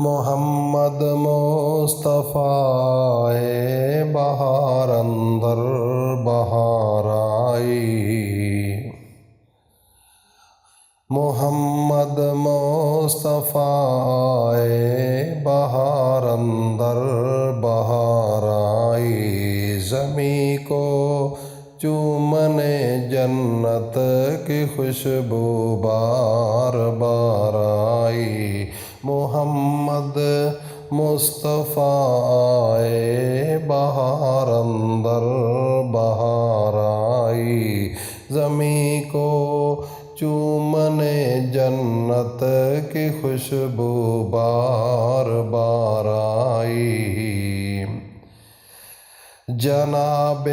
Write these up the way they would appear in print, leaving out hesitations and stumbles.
محمد مصطفیٰ بہار اندر بہار آئی، محمد مصطفیٰ بہار اندر بہار آئی، زمیں کو چومنے جنت کی خوشبو بار بار آئی، محمد مصطفیٰ بہار اندر بہار آئی، زمیں کو چومنے جنت کی خوشبو بار بار آئی، جناب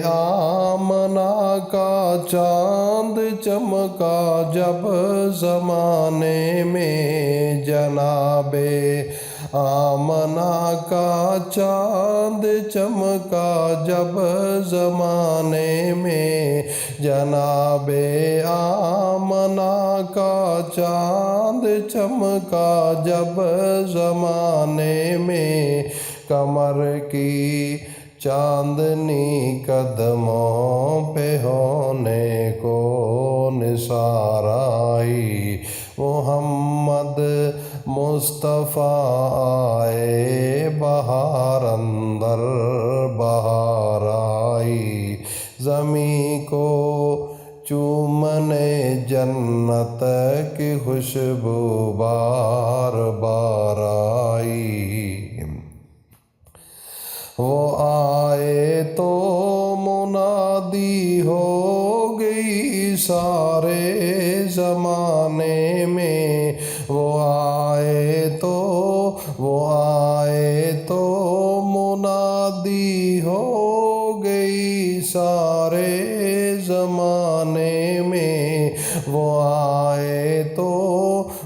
آمنہ کا چاند چمکا جب زمانے میں، جناب آمنہ کا چاند چمکا جب زمانے میں، جناب آمنہ کا چاند چمکا جب زمانے میں، کمر کی چاندنی قدموں پہ ہونے کو نثار آئی، محمد مصطفیٰ بہار اندر بہار آئی، زمیں کو چومنے جنت کی خوشبو بار بار آئی، وہ آئے تو منادی ہو گئی سارے زمانے میں، وہ آئے تو منادی ہو گئی سارے زمانے میں، وہ آئے تو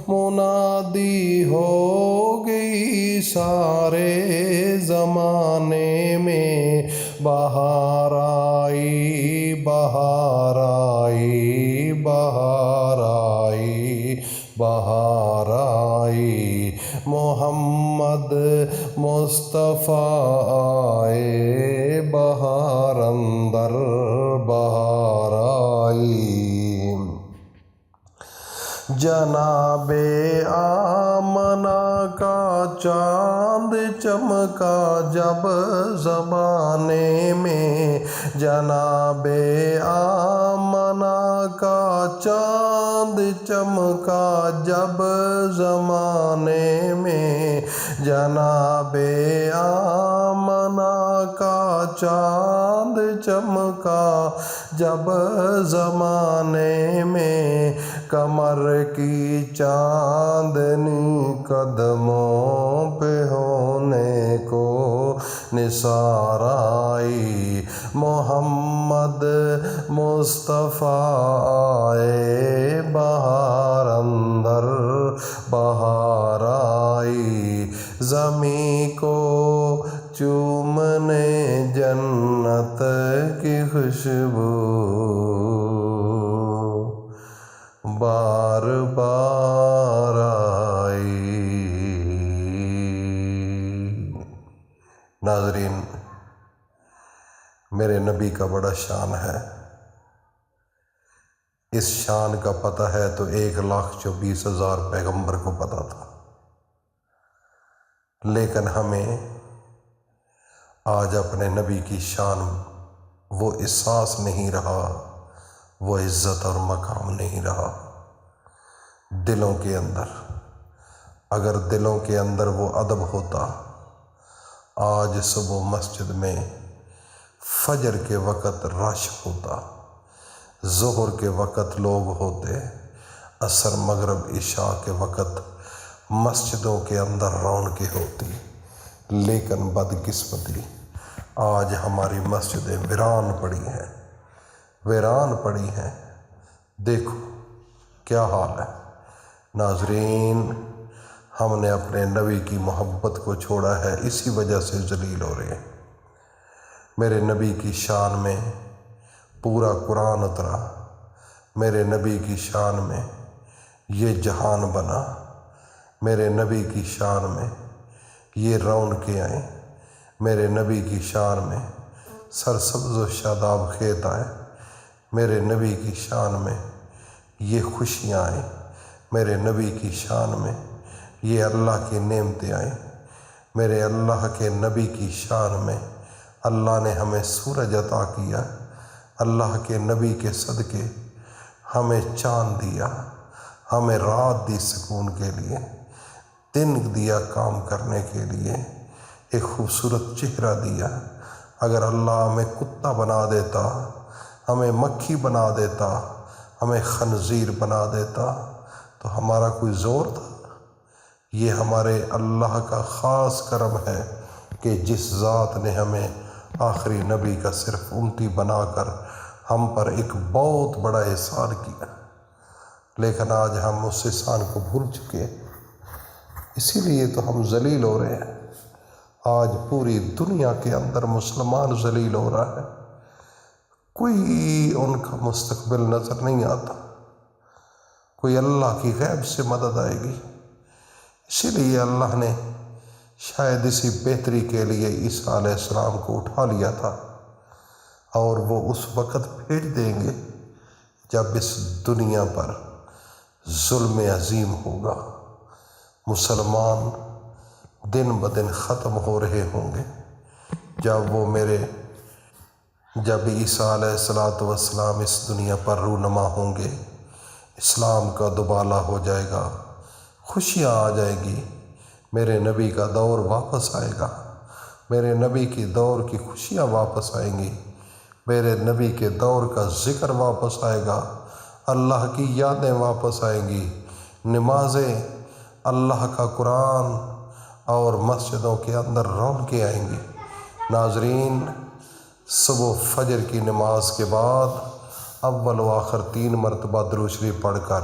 منادی ہو گئی سارے زمانے میں، بہار آئی بہار آئی بہار آئی بہار آئی، محمد مصطفیٰ بہار اندر بہار آئی، جناب آمنہ کا چاند چمکا جب زمانے میں، جناب آمنہ کا چاند چمکا جب زمانے میں، جناب آمنہ کا چاند چمکا جب زمانے میں، کمر کی چاندنی قدموں پہ ہونے کو نثار آئی، محمد مصطفیٰ بہار اندر بہار آئی، زمیں کو چومنے جنت کی خوشبو بار بار آئی۔ ناظرین، میرے نبی کا بڑا شان ہے، اس شان کا پتہ ہے تو 1,24,000 پیغمبر کو پتہ تھا، لیکن ہمیں آج اپنے نبی کی شان وہ احساس نہیں رہا، وہ عزت اور مقام نہیں رہا دلوں کے اندر۔ اگر دلوں کے اندر وہ ادب ہوتا، آج صبح مسجد میں فجر کے وقت رش ہوتا، ظہر کے وقت لوگ ہوتے، عصر مغرب عشاء کے وقت مسجدوں کے اندر رونقیں ہوتی، لیکن بدقسمتی آج ہماری مسجدیں ویران پڑی ہیں، دیکھو کیا حال ہے۔ ناظرین، ہم نے اپنے نبی کی محبت کو چھوڑا ہے، اسی وجہ سے ذلیل ہو رہے ہیں۔ میرے نبی کی شان میں پورا قرآن اترا، میرے نبی کی شان میں یہ جہان بنا، میرے نبی کی شان میں یہ رونقیں آئیں، میرے نبی کی شان میں سرسبز و شاداب کھیت آئیں، میرے نبی کی شان میں یہ خوشیاں آئیں، میرے نبی کی شان میں یہ اللہ کی نعمتیں آئیں، میرے اللہ کے نبی کی شان میں اللہ نے ہمیں سورج عطا کیا، اللہ کے نبی کے صدقے ہمیں چاند دیا، ہمیں رات دی سکون کے لیے، دن دیا کام کرنے کے لیے، ایک خوبصورت چہرہ دیا۔ اگر اللہ ہمیں کتا بنا دیتا، ہمیں مکھی بنا دیتا، ہمیں خنزیر بنا دیتا تو ہمارا کوئی زور تھا؟ یہ ہمارے اللہ کا خاص کرم ہے کہ جس ذات نے ہمیں آخری نبی کا صرف امتی بنا کر ہم پر ایک بہت بڑا احسان کیا، لیکن آج ہم اس احسان کو بھول چکے، اسی لیے تو ہم ذلیل ہو رہے ہیں۔ آج پوری دنیا کے اندر مسلمان ذلیل ہو رہا ہے، کوئی ان کا مستقبل نظر نہیں آتا، کوئی اللہ کی غیب سے مدد آئے گی۔ اسی لیے اللہ نے شاید اسی بہتری کے لیے عیسیٰ علیہ السلام کو اٹھا لیا تھا، اور وہ اس وقت بھیج دیں گے جب اس دنیا پر ظلم عظیم ہوگا، مسلمان دن بدن ختم ہو رہے ہوں گے، جب عیسیٰ علیہ السلام اس دنیا پر رونما ہوں گے، اسلام کا دوبالا ہو جائے گا، خوشیاں آ جائے گی، میرے نبی کا دور واپس آئے گا، میرے نبی کی دور کی خوشیاں واپس آئیں گی، میرے نبی کے دور کا ذکر واپس آئے گا، اللہ کی یادیں واپس آئیں گی، نمازیں، اللہ کا قرآن اور مسجدوں کے اندر رونقیں آئیں گی۔ ناظرین، صبح فجر کی نماز کے بعد اول و آخر 3 مرتبہ درود شریف پڑھ کر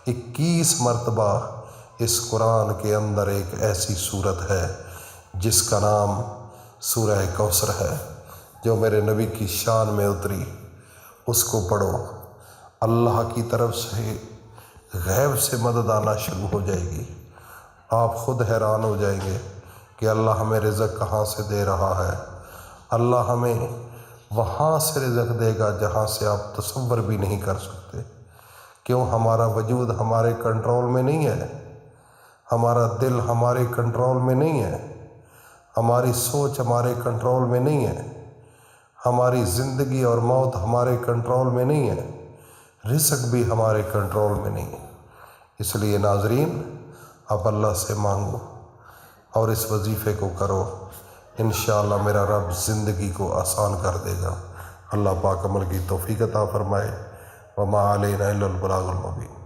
21 مرتبہ اس قرآن کے اندر ایک ایسی صورت ہے جس کا نام سورہ کوثر ہے، جو میرے نبی کی شان میں اتری، اس کو پڑھو، اللہ کی طرف سے غیب سے مدد آنا شروع ہو جائے گی۔ آپ خود حیران ہو جائیں گے کہ اللہ ہمیں رزق کہاں سے دے رہا ہے۔ اللہ ہمیں وہاں سے رزق دے گا جہاں سے آپ تصور بھی نہیں کر سکتے۔ کیوں؟ ہمارا وجود ہمارے کنٹرول میں نہیں ہے، ہمارا دل ہمارے کنٹرول میں نہیں ہے، ہماری سوچ ہمارے کنٹرول میں نہیں ہے، ہماری زندگی اور موت ہمارے کنٹرول میں نہیں ہے، رزق بھی ہمارے کنٹرول میں نہیں ہے۔ اس لیے ناظرین، اب اللہ سے مانگو اور اس وظیفے کو کرو، انشاءاللہ میرا رب زندگی کو آسان کر دے گا۔ اللہ پاک عمل کی توفیق عطا فرمائے۔ وما علینا الا البلاغ المبین۔